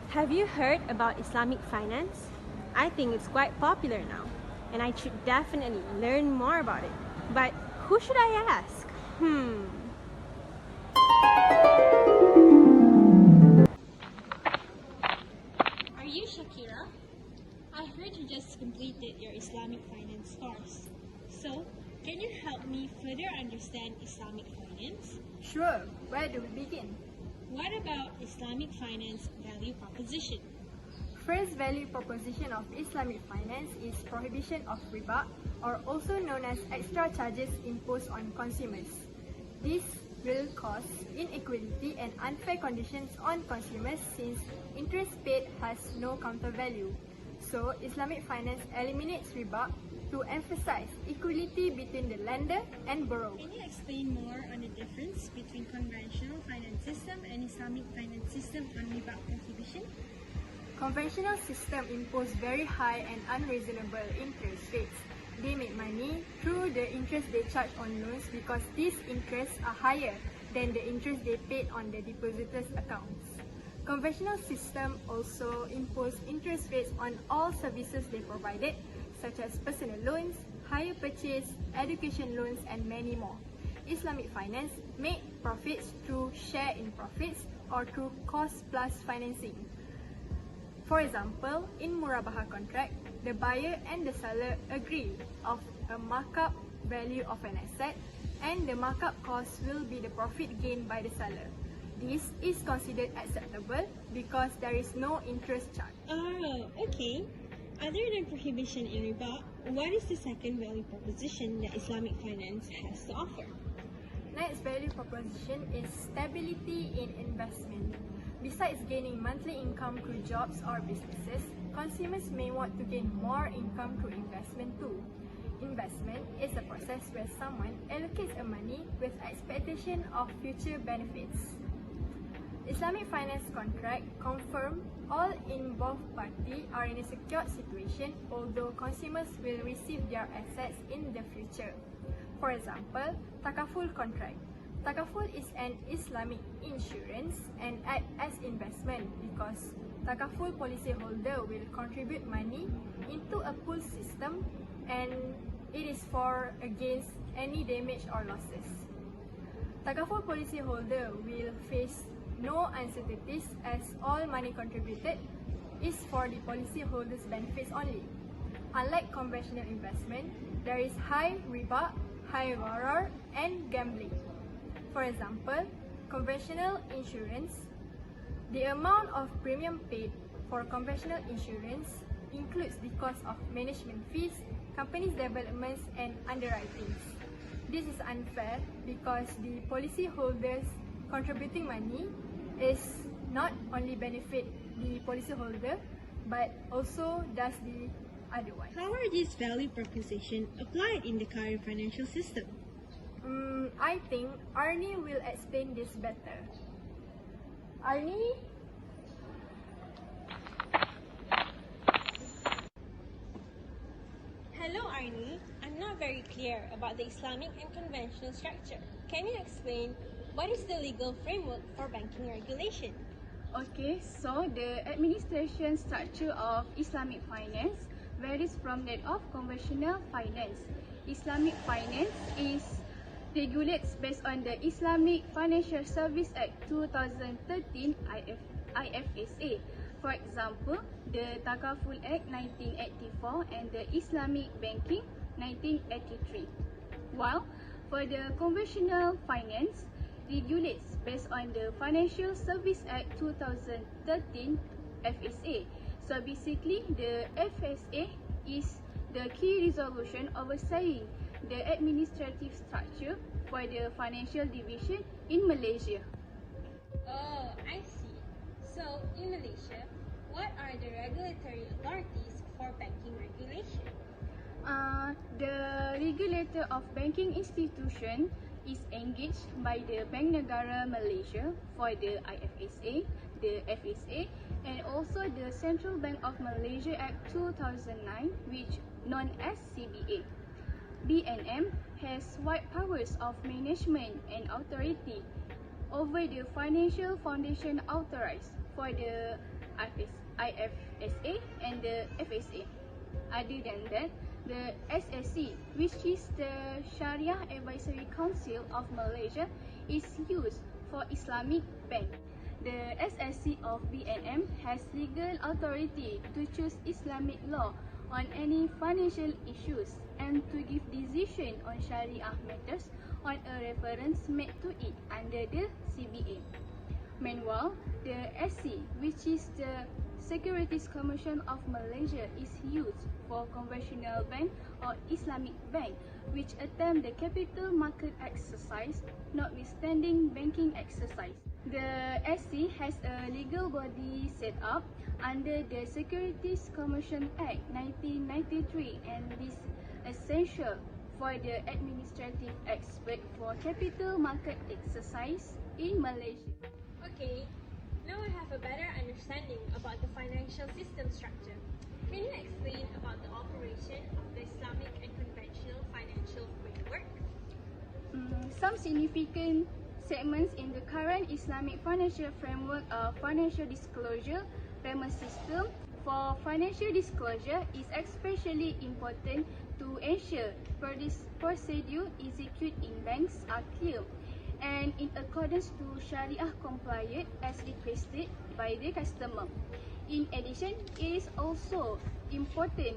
Have you heard about Islamic finance? I think it's quite popular now, and I should definitely learn more about it. But who should I ask? Are you Syakirah? I heard you just completed your Islamic finance course. So, can you help me further understand Islamic finance? Sure, where do we begin? What about Islamic finance value proposition? First value proposition of Islamic finance is prohibition of riba, or also known as extra charges imposed on consumers. This will cause inequality and unfair conditions on consumers since interest paid has no counter value. So, Islamic finance eliminates riba to emphasize equality between the lender and borrower. Can you explain more on the difference between conventional finance system and Islamic finance system on riba prohibition? Conventional system impose very high and unreasonable interest rates. They make money through the interest they charge on loans because these interests are higher than the interest they paid on the depositors' accounts. Conventional system also impose interest rates on all services they provided, such as personal loans, hire purchase, education loans, and many more. Islamic finance make profits through share in profits or through cost plus financing. For example, in murabaha contract, the buyer and the seller agree of a markup value of an asset, and the markup cost will be the profit gained by the seller. This is considered acceptable because there is no interest charge. Oh, okay. Other than prohibition in riba, what is the second value proposition that Islamic finance has to offer? Next value proposition is stability in investment. Besides gaining monthly income through jobs or businesses, consumers may want to gain more income through investment too. Investment is a process where someone allocates a money with expectation of future benefits. Islamic finance contract confirm all involved parties are in a secured situation, although consumers will receive their assets in the future. For example, takaful contract. Takaful is an Islamic insurance and act as investment because takaful policyholder will contribute money into a pool system and it is for against any damage or losses. Takaful policyholder will face no uncertainties as all money contributed is for the policyholder's benefits only. Unlike conventional investment, there is high riba, high gharar, and gambling. For example, conventional insurance, the amount of premium paid for conventional insurance includes the cost of management fees, company's developments, and underwritings. This is unfair because the policyholders contributing money is not only benefit the policyholder but also does the other one. How are these value propositions applied in the current financial system? I think Arnne will explain this better. Arnne? Hello Arnne, I'm not very clear about the Islamic and conventional structure. Can you explain what is the legal framework for banking regulation? Okay, so the administration structure of Islamic finance varies from that of conventional finance. Islamic finance is regulates based on the Islamic Financial Service Act 2013 IFSA. For example, the Takaful Act 1984 and the Islamic Banking 1983. While for the conventional finance, regulates based on the Financial Service Act 2013 FSA. So basically, the FSA is the key resolution overseeing the administrative structure for the financial division in Malaysia. Oh, I see. So, in Malaysia, what are the regulatory authorities for banking regulation? The regulator of banking institution is engaged by the Bank Negara Malaysia for the IFSA, the FSA, and also the Central Bank of Malaysia Act 2009, which known as CBA. BNM has wide powers of management and authority over the financial foundation authorized for the IFSA and the FSA. Other than that, the SSC, which is the Sharia Advisory Council of Malaysia, is used for Islamic bank. The SSC of BNM has legal authority to choose Islamic law on any financial issues and to give decision on Sharia matters on a reference made to it under the CBA. Meanwhile, the SC, which is the Securities Commission of Malaysia, is used for conventional bank or Islamic bank which attempt the capital market exercise notwithstanding banking exercise. The SC has a legal body set up under the Securities Commission Act 1993 and is essential for the administrative expert for capital market exercise in Malaysia. Okay, now I have a better understanding about the financial system structure. Can you explain about the operation of the Islamic and conventional financial framework? Some significant segments in the current Islamic financial framework are financial disclosure, payment system. For financial disclosure, is especially important to ensure procedure executed in banks are clear and in accordance to Sharia compliant as requested by the customer. In addition, it is also important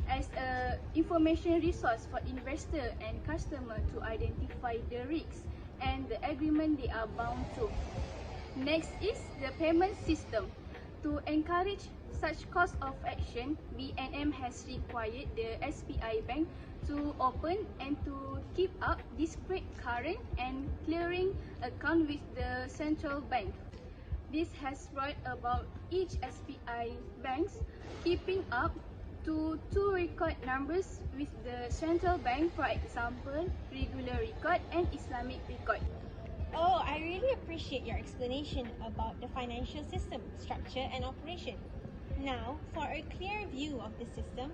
as an information resource for investor and customer to identify the risks and the agreement they are bound to. Next is the payment system. To encourage such course of action, BNM has required the SPI Bank to open and to keep up discrete current and clearing account with the central bank. This has brought about each SPI banks keeping up to 2 record numbers with the central bank, for example, regular record and Islamic record. Oh, I really appreciate your explanation about the financial system, structure and operation. Now, for a clear view of the system,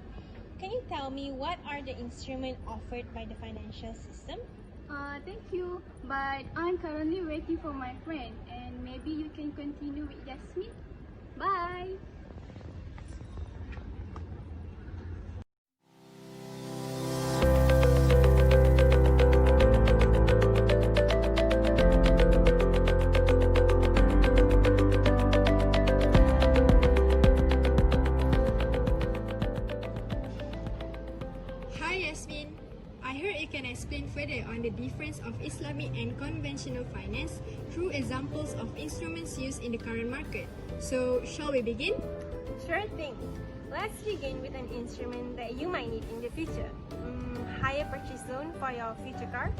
can you tell me what are the instruments offered by the financial system? Thank you, but I'm currently waiting for my friend and maybe you can continue with Yasmin. Bye! Hi Yasmin, I heard you can explain further on the difference of Islamic and conventional finance through examples of instruments used in the current market. So, shall we begin? Sure thing. Let's begin with an instrument that you might need in the future. Hire purchase loan for your future car.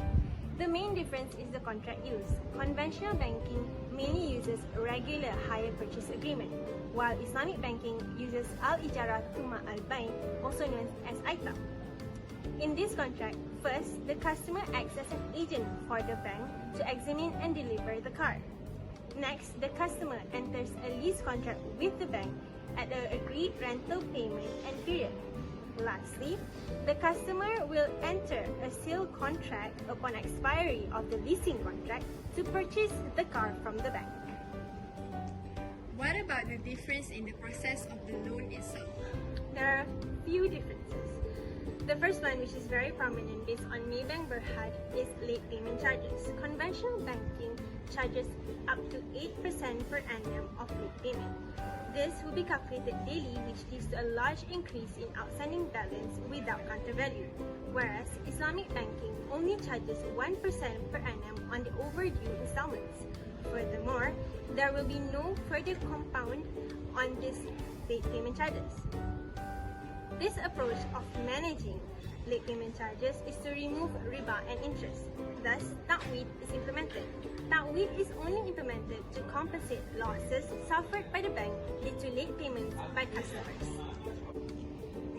The main difference is the contract use. Conventional banking mainly uses regular hire purchase agreement, while Islamic banking uses Al-Ijarah Tuma Al-Bain, also known as ITA. In this contract, first, the customer acts as an agent for the bank to examine and deliver the car. Next, the customer enters a lease contract with the bank at an agreed rental payment and period. Lastly, the customer will enter a sale contract upon expiry of the leasing contract to purchase the car from the bank. What about the difference in the process of the loan itself? There are few differences. The first one, which is very prominent based on Maybank Berhad, is late payment charges. Conventional banking charges up to 8% per annum of late payment. This will be calculated daily, which leads to a large increase in outstanding balance without counter value, whereas Islamic banking only charges 1% per annum on the overdue installments. Furthermore, there will be no further compound on these late payment charges. This approach of managing late payment charges is to remove riba and interest. Thus, ta'weed is implemented. Ta'weed is only implemented to compensate losses suffered by the bank due to late payments by customers.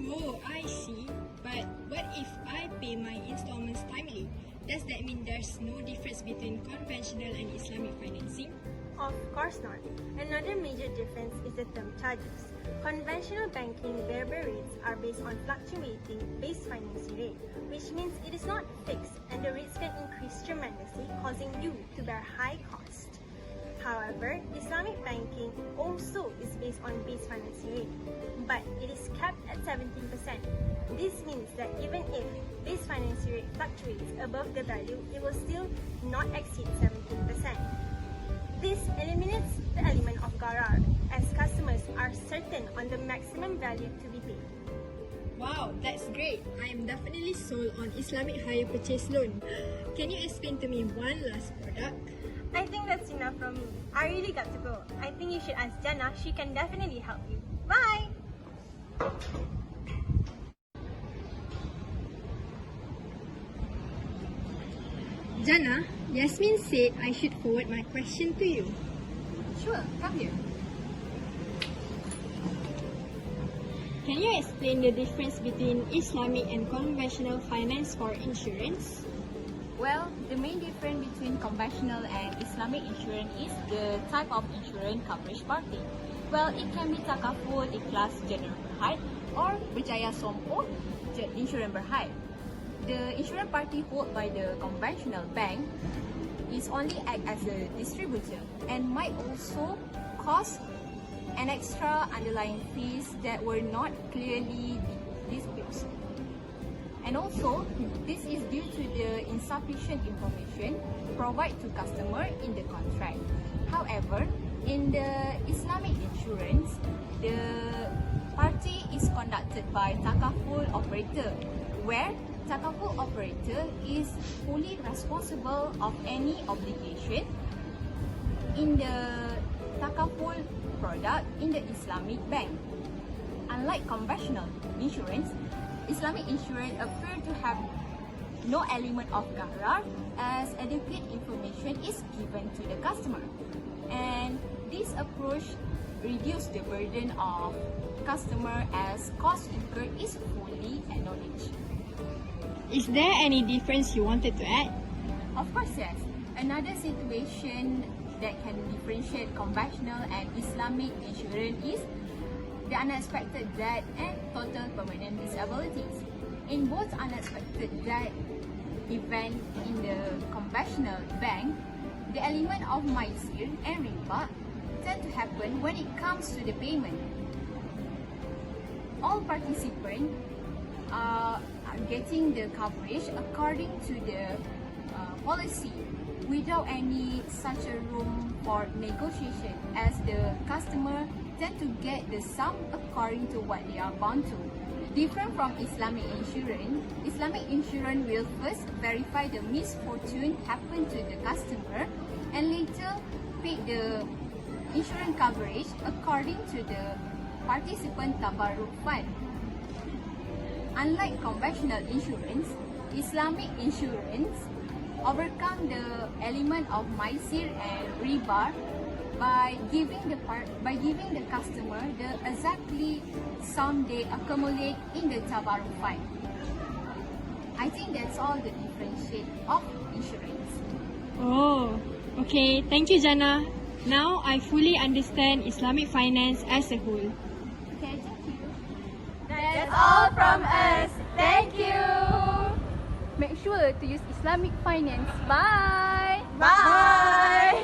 Oh, I see. But what if I pay my installments timely? Does that mean there's no difference between conventional and Islamic financing? Of course not. Another major difference is the term charges. Conventional banking variable rates are based on fluctuating base financing rate, which means it is not fixed and the rates can increase tremendously, causing you to bear high cost. However, Islamic banking also also is based on base financing rate, but it is capped at 17%. This means that even if base financing rate fluctuates above the value, it will still not exceed 17%. This eliminates the element of garar, as customers are certain on the maximum value to be paid. Wow, that's great. I am definitely sold on Islamic hire purchase loan. Can you explain to me one last product? I think that's enough from me. I really got to go. I think you should ask Jannah. She can definitely help you. Bye! Jannah, Yasmin said I should forward my question to you. Sure, come here. Can you explain the difference between Islamic and conventional finance for insurance? Well, the main difference between conventional and Islamic insurance is the type of insurance coverage party. Well, it can be takaful, ikhlas, general berhad, or berjaya sompo, insurance berhad. The insurance party held by the conventional bank is only act as a distributor and might also cost an extra underlying fees that were not clearly disclosed. And also, this is due to the insufficient information provided to customer in the contract. However, in the Islamic insurance, the party is conducted by takaful operator, where takaful operator is fully responsible of any obligation in the takaful product in the Islamic bank. Unlike conventional insurance, Islamic insurance appear to have no element of garar as adequate information is given to the customer. And this approach reduces the burden of customer as cost incurred is fully acknowledged. Is there any difference you wanted to add? Of course, yes. Another situation that can differentiate conventional and Islamic insurance is the unexpected death and total permanent disabilities. In both unexpected death event in the conventional bank, the element of maisir and riba tend to happen when it comes to the payment. All participants are getting the coverage according to the policy without any such a room for negotiation, as the customer tend to get the sum according to what they are bound to. Different from Islamic insurance will first verify the misfortune happened to the customer and later pay the insurance coverage according to the participant tabarruk fund. Unlike conventional insurance, Islamic insurance overcome the element of maisir and riba by giving the customer the exactly sum they accumulate in the tabarruk fund. I think that's all the differentiate of insurance. Oh, okay. Thank you, Jannah. Now I fully understand Islamic finance as a whole. Okay, thank you. That's all from us. Thank you. Make sure to use Islamic finance. Bye! Bye!